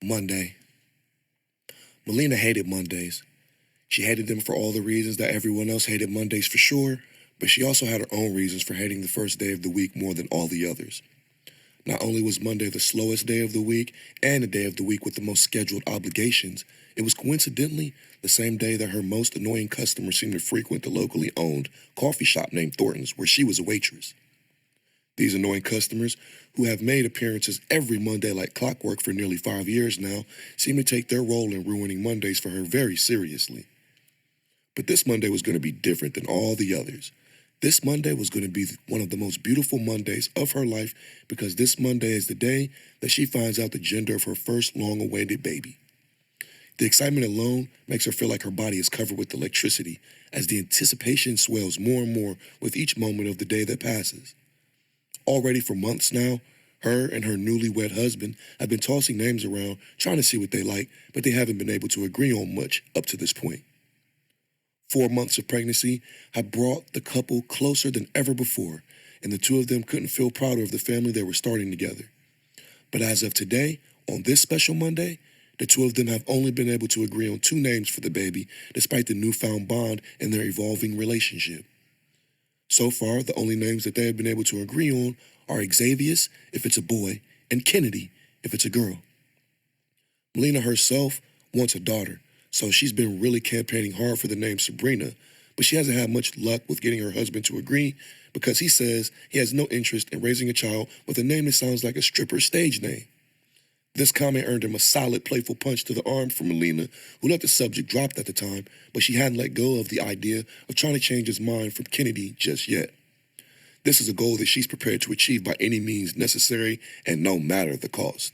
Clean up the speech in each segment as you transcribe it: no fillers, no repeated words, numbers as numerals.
Monday. Melina hated Mondays. She hated them for all the reasons that everyone else hated Mondays for sure, but she also had her own reasons for hating the first day of the week more than all the others. Not only was Monday the slowest day of the week and the day of the week with the most scheduled obligations, it was coincidentally the same day that her most annoying customers seemed to frequent the locally owned coffee shop named Thornton's, where she was a waitress. These annoying customers, who have made appearances every Monday like clockwork for nearly 5 years now, seem to take their role in ruining Mondays for her very seriously. But this Monday was going to be different than all the others. This Monday was going to be one of the most beautiful Mondays of her life because this Monday is the day that she finds out the gender of her first long-awaited baby. The excitement alone makes her feel like her body is covered with electricity as the anticipation swells more and more with each moment of the day that passes. Already for months now, her and her newlywed husband have been tossing names around, trying to see what they like, but they haven't been able to agree on much up to this point. 4 months of pregnancy had brought the couple closer than ever before, and the two of them couldn't feel prouder of the family they were starting together. But as of today, on this special Monday, the two of them have only been able to agree on 2 names for the baby, despite the newfound bond in their evolving relationship. So far, the only names that they have been able to agree on are Xavius, if it's a boy, and Kennedy, if it's a girl. Melina herself wants a daughter, so she's been really campaigning hard for the name Sabrina, but she hasn't had much luck with getting her husband to agree because he says he has no interest in raising a child with a name that sounds like a stripper's stage name. This comment earned him a solid, playful punch to the arm from Melina, who let the subject drop at the time, but she hadn't let go of the idea of trying to change his mind from Kennedy just yet. This is a goal that she's prepared to achieve by any means necessary and no matter the cost.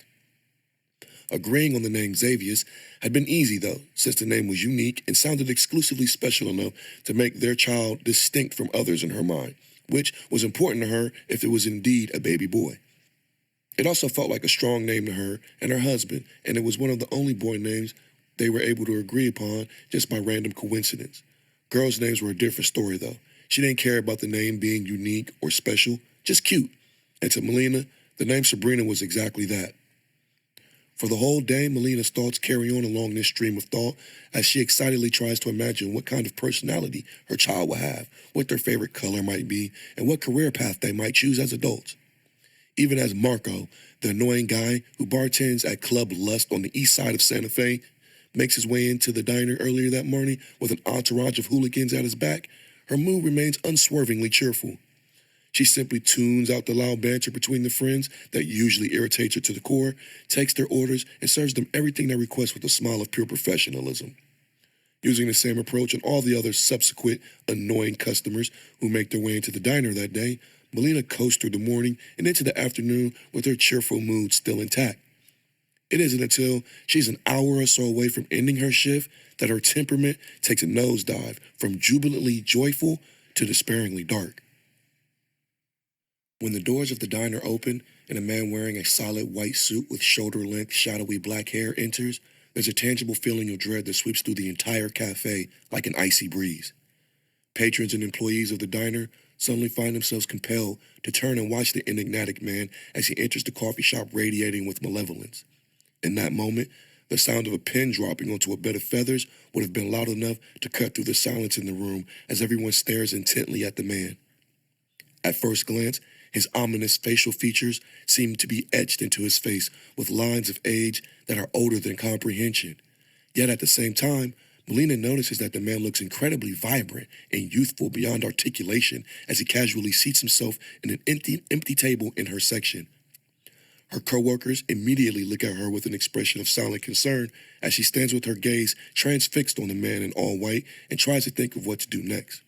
Agreeing on the name Xavius had been easy, though, since the name was unique and sounded exclusively special enough to make their child distinct from others in her mind, which was important to her if it was indeed a baby boy. It also felt like a strong name to her and her husband, and it was one of the only boy names they were able to agree upon just by random coincidence. Girls' names were a different story, though. She didn't care about the name being unique or special, just cute. And to Melina, the name Sabrina was exactly that. For the whole day, Melina's thoughts carry on along this stream of thought as she excitedly tries to imagine what kind of personality her child will have, what their favorite color might be, and what career path they might choose as adults. Even as Marco, the annoying guy who bartends at Club Lust on the east side of Santa Fe, makes his way into the diner earlier that morning with an entourage of hooligans at his back, her mood remains unswervingly cheerful. She simply tunes out the loud banter between the friends that usually irritates her to the core, takes their orders, and serves them everything they request with a smile of pure professionalism. Using the same approach on all the other subsequent annoying customers who make their way into the diner that day, Melina coasts through the morning and into the afternoon with her cheerful mood still intact. It isn't until she's an hour or so away from ending her shift that her temperament takes a nosedive from jubilantly joyful to despairingly dark. When the doors of the diner open and a man wearing a solid white suit with shoulder-length, shadowy black hair enters, there's a tangible feeling of dread that sweeps through the entire cafe like an icy breeze. Patrons and employees of the diner suddenly find themselves compelled to turn and watch the enigmatic man as he enters the coffee shop radiating with malevolence. In that moment, the sound of a pin dropping onto a bed of feathers would have been loud enough to cut through the silence in the room as everyone stares intently at the man. At first glance, his ominous facial features seem to be etched into his face with lines of age that are older than comprehension. Yet at the same time, Melina notices that the man looks incredibly vibrant and youthful beyond articulation as he casually seats himself in an empty table in her section. Her coworkers immediately look at her with an expression of silent concern as she stands with her gaze transfixed on the man in all white and tries to think of what to do next.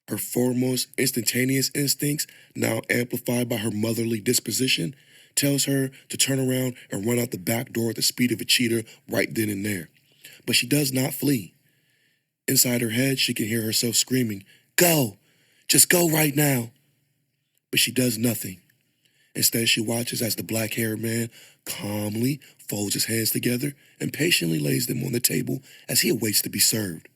Her foremost instantaneous instincts, now amplified by her motherly disposition, tells her to turn around and run out the back door at the speed of a cheetah right then and there. But she does not flee. Inside her head, she can hear herself screaming, "Go! Just go right now!" But she does nothing. Instead, she watches as the black-haired man calmly folds his hands together and patiently lays them on the table as he awaits to be served.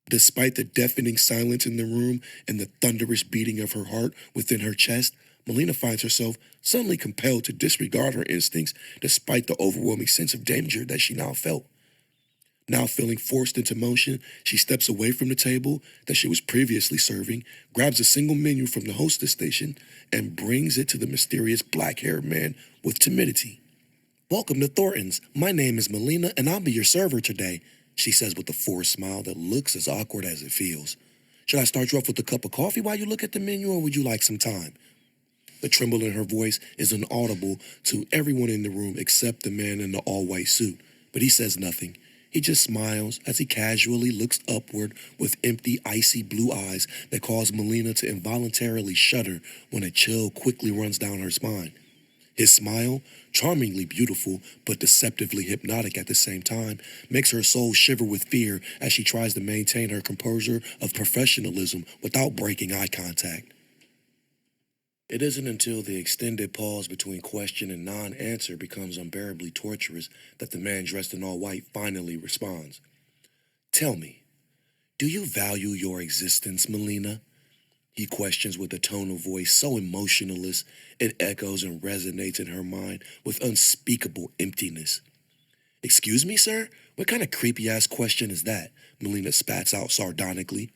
Despite the deafening silence in the room and the thunderous beating of her heart within her chest, Melina finds herself suddenly compelled to disregard her instincts despite the overwhelming sense of danger that she now felt. Now feeling forced into motion, she steps away from the table that she was previously serving, grabs a single menu from the hostess station, and brings it to the mysterious black-haired man with timidity. "Welcome to Thornton's. My name is Melina, and I'll be your server today," she says with a forced smile that looks as awkward as it feels. "Should I start you off with a cup of coffee while you look at the menu, or would you like some time?" The tremble in her voice is inaudible to everyone in the room except the man in the all-white suit, but he says nothing. He just smiles as he casually looks upward with empty, icy blue eyes that cause Melina to involuntarily shudder when a chill quickly runs down her spine. His smile, charmingly beautiful but deceptively hypnotic at the same time, makes her soul shiver with fear as she tries to maintain her composure of professionalism without breaking eye contact. It isn't until the extended pause between question and non-answer becomes unbearably torturous that the man dressed in all white finally responds. "Tell me, do you value your existence, Melina?" He questions with a tone of voice so emotionless it echoes and resonates in her mind with unspeakable emptiness. "Excuse me, sir? What kind of creepy-ass question is that?" Melina spats out sardonically.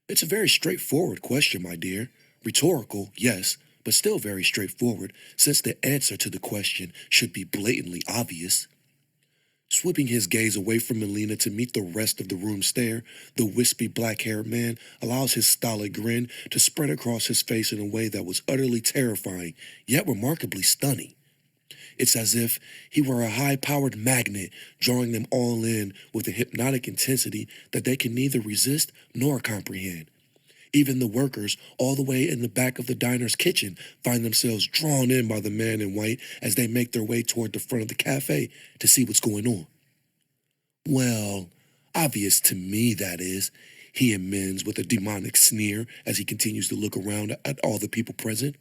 "It's a very straightforward question, my dear. Rhetorical, yes, but still very straightforward, since the answer to the question should be blatantly obvious." Sweeping his gaze away from Melina to meet the rest of the room's stare, the wispy black-haired man allows his stolid grin to spread across his face in a way that was utterly terrifying, yet remarkably stunning. It's as if he were a high-powered magnet, drawing them all in with a hypnotic intensity that they can neither resist nor comprehend. Even the workers, all the way in the back of the diner's kitchen, find themselves drawn in by the man in white as they make their way toward the front of the cafe to see what's going on. "Well, obvious to me, that is," he amends with a demonic sneer as he continues to look around at all the people present.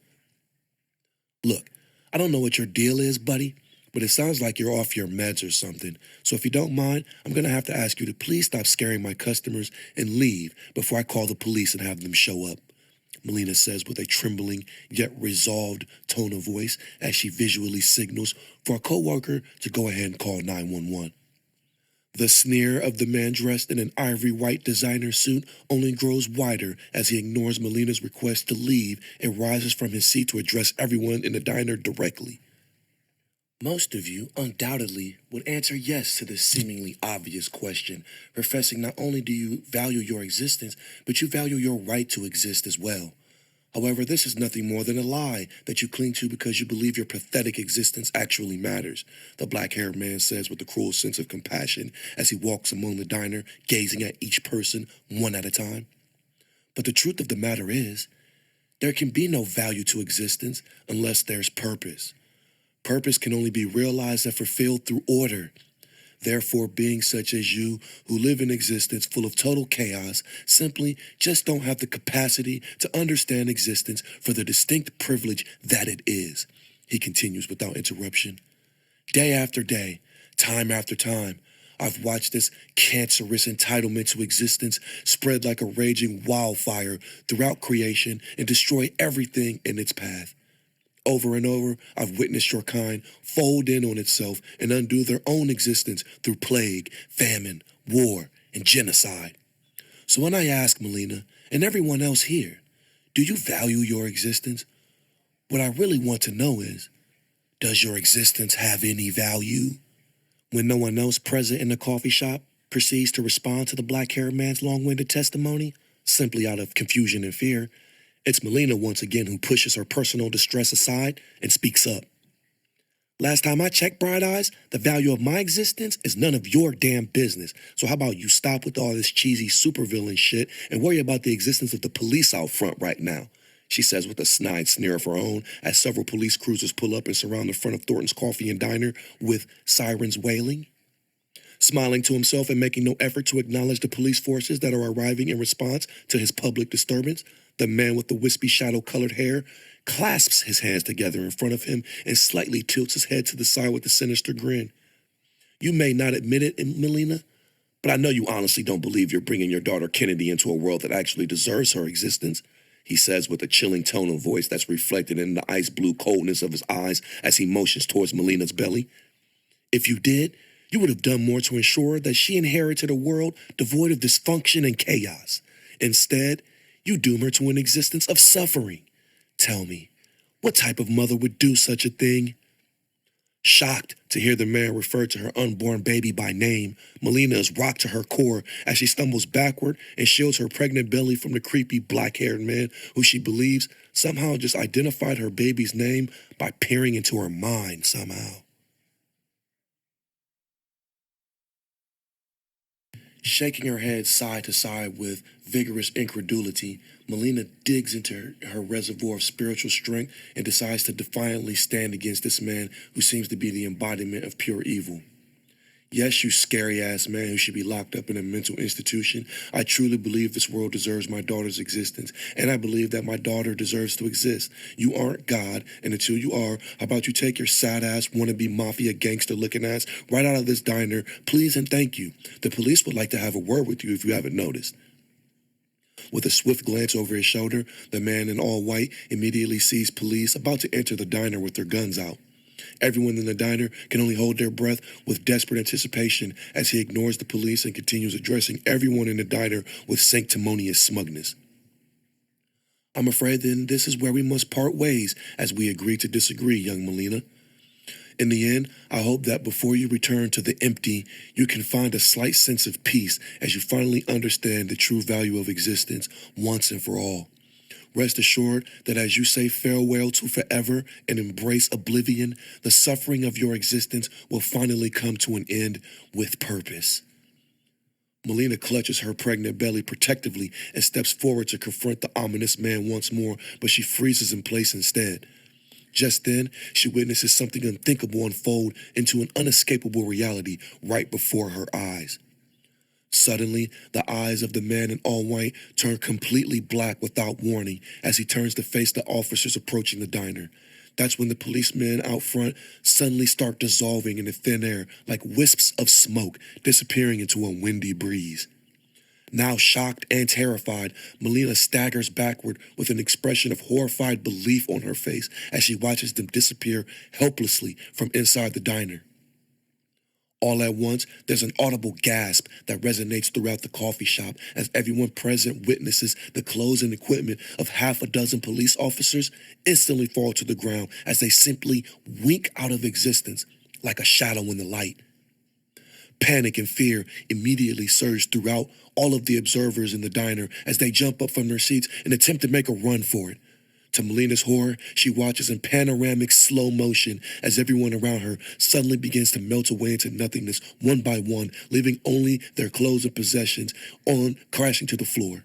"Look, I don't know what your deal is, buddy, but it sounds like you're off your meds or something. So if you don't mind, I'm going to have to ask you to please stop scaring my customers and leave before I call the police and have them show up," Melina says with a trembling yet resolved tone of voice as she visually signals for a coworker to go ahead and call 911. The sneer of the man dressed in an ivory white designer suit only grows wider as he ignores Melina's request to leave and rises from his seat to address everyone in the diner directly. "Most of you undoubtedly would answer yes to this seemingly obvious question, professing not only do you value your existence, but you value your right to exist as well. However, this is nothing more than a lie that you cling to because you believe your pathetic existence actually matters," the black-haired man says with a cruel sense of compassion as he walks among the diner, gazing at each person one at a time. "But the truth of the matter is, there can be no value to existence unless there's purpose. Purpose can only be realized and fulfilled through order. Therefore, beings such as you, who live in existence full of total chaos, simply just don't have the capacity to understand existence for the distinct privilege that it is," he continues without interruption. "Day after day, time after time, I've watched this cancerous entitlement to existence spread like a raging wildfire throughout creation and destroy everything in its path. Over and over, I've witnessed your kind fold in on itself and undo their own existence through plague, famine, war, and genocide. So when I ask Melina, and everyone else here, do you value your existence? What I really want to know is, does your existence have any value?" When no one else present in the coffee shop proceeds to respond to the black-haired man's long-winded testimony, simply out of confusion and fear, it's Melina once again who pushes her personal distress aside and speaks up. "Last time I checked, Bright Eyes, the value of my existence is none of your damn business. So how about you stop with all this cheesy supervillain shit and worry about the existence of the police out front right now," she says with a snide sneer of her own as several police cruisers pull up and surround the front of Thornton's Coffee and Diner with sirens wailing. Smiling to himself and making no effort to acknowledge the police forces that are arriving in response to his public disturbance, the man with the wispy shadow-colored hair clasps his hands together in front of him and slightly tilts his head to the side with a sinister grin. "You may not admit it, Melina, but I know you honestly don't believe you're bringing your daughter Kennedy into a world that actually deserves her existence," he says with a chilling tone of voice that's reflected in the ice blue coldness of his eyes as he motions towards Melina's belly. If you did, you would have done more to ensure that she inherited a world devoid of dysfunction and chaos. Instead, you doom her to an existence of suffering. Tell me, what type of mother would do such a thing? Shocked to hear the man refer to her unborn baby by name, Melina is rocked to her core as she stumbles backward and shields her pregnant belly from the creepy black-haired man who she believes somehow just identified her baby's name by peering into her mind somehow. Shaking her head side to side with vigorous incredulity, Melina digs into her reservoir of spiritual strength and decides to defiantly stand against this man who seems to be the embodiment of pure evil. Yes, you scary-ass man who should be locked up in a mental institution. I truly believe this world deserves my daughter's existence, and I believe that my daughter deserves to exist. You aren't God, and until you are, how about you take your sad-ass, wannabe mafia gangster-looking ass right out of this diner, please and thank you. The police would like to have a word with you if you haven't noticed. With a swift glance over his shoulder, the man in all white immediately sees police about to enter the diner with their guns out. Everyone in the diner can only hold their breath with desperate anticipation as he ignores the police and continues addressing everyone in the diner with sanctimonious smugness. I'm afraid then this is where we must part ways as we agree to disagree, young Melina. In the end, I hope that before you return to the empty, you can find a slight sense of peace as you finally understand the true value of existence once and for all. Rest assured that as you say farewell to forever and embrace oblivion, the suffering of your existence will finally come to an end with purpose. Melina clutches her pregnant belly protectively and steps forward to confront the ominous man once more, but she freezes in place instead. Just then, she witnesses something unthinkable unfold into an unescapable reality right before her eyes. Suddenly, the eyes of the man in all white turn completely black without warning as he turns to face the officers approaching the diner. That's when the policemen out front suddenly start dissolving in the thin air like wisps of smoke disappearing into a windy breeze. Now shocked and terrified, Melina staggers backward with an expression of horrified belief on her face as she watches them disappear helplessly from inside the diner. All at once, there's an audible gasp that resonates throughout the coffee shop as everyone present witnesses the clothes and equipment of half a dozen police officers instantly fall to the ground as they simply wink out of existence like a shadow in the light. Panic and fear immediately surge throughout all of the observers in the diner as they jump up from their seats and attempt to make a run for it. To Melina's horror, she watches in panoramic slow motion as everyone around her suddenly begins to melt away into nothingness one by one, leaving only their clothes and possessions on crashing to the floor.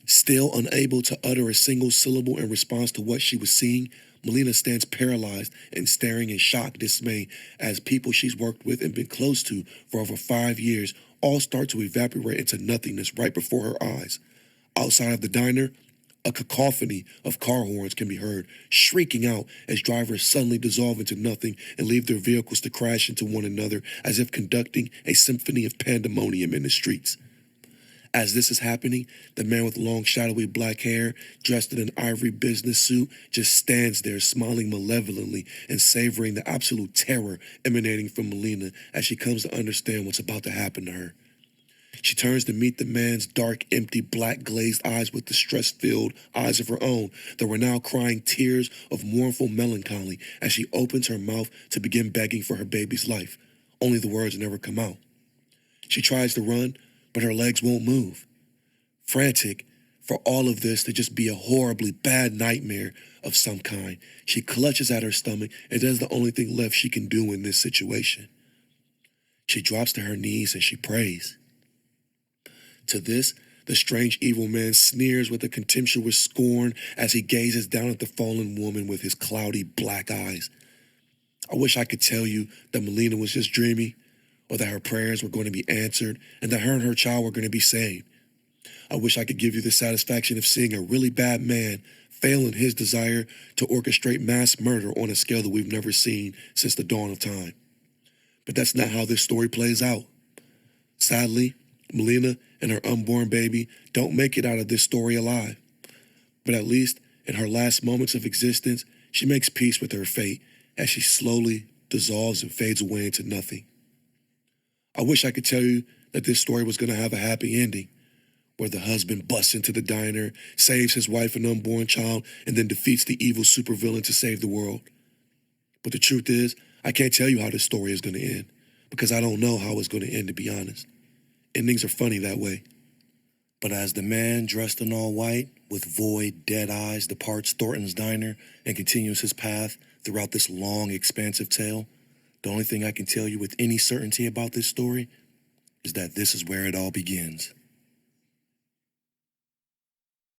Still unable to utter a single syllable in response to what she was seeing, Melina stands paralyzed and staring in shocked dismay as people she's worked with and been close to for over 5 years all start to evaporate into nothingness right before her eyes. Outside of the diner, a cacophony of car horns can be heard, shrieking out as drivers suddenly dissolve into nothing and leave their vehicles to crash into one another as if conducting a symphony of pandemonium in the streets. As this is happening, the man with long, shadowy black hair, dressed in an ivory business suit, just stands there smiling malevolently and savoring the absolute terror emanating from Melina as she comes to understand what's about to happen to her. She turns to meet the man's dark, empty, black glazed eyes with distress-filled eyes of her own that were now crying tears of mournful melancholy as she opens her mouth to begin begging for her baby's life. Only the words never come out. She tries to run, but her legs won't move. Frantic for all of this to just be a horribly bad nightmare of some kind, she clutches at her stomach and does the only thing left she can do in this situation. She drops to her knees and she prays. To this, the strange evil man sneers with a contemptuous scorn as he gazes down at the fallen woman with his cloudy black eyes. I wish I could tell you that Melina was just dreaming, or that her prayers were going to be answered, and that her and her child were going to be saved. I wish I could give you the satisfaction of seeing a really bad man fail in his desire to orchestrate mass murder on a scale that we've never seen since the dawn of time. But that's not how this story plays out. Sadly, Melina and her unborn baby don't make it out of this story alive. But at least in her last moments of existence, she makes peace with her fate as she slowly dissolves and fades away into nothing. I wish I could tell you that this story was going to have a happy ending, where the husband busts into the diner, saves his wife and unborn child, and then defeats the evil supervillain to save the world. But the truth is, I can't tell you how this story is going to end, because I don't know how it's going to end, to be honest. Endings are funny that way. But as the man dressed in all white, with void, dead eyes, departs Thornton's diner and continues his path throughout this long, expansive tale, the only thing I can tell you with any certainty about this story is that this is where it all begins.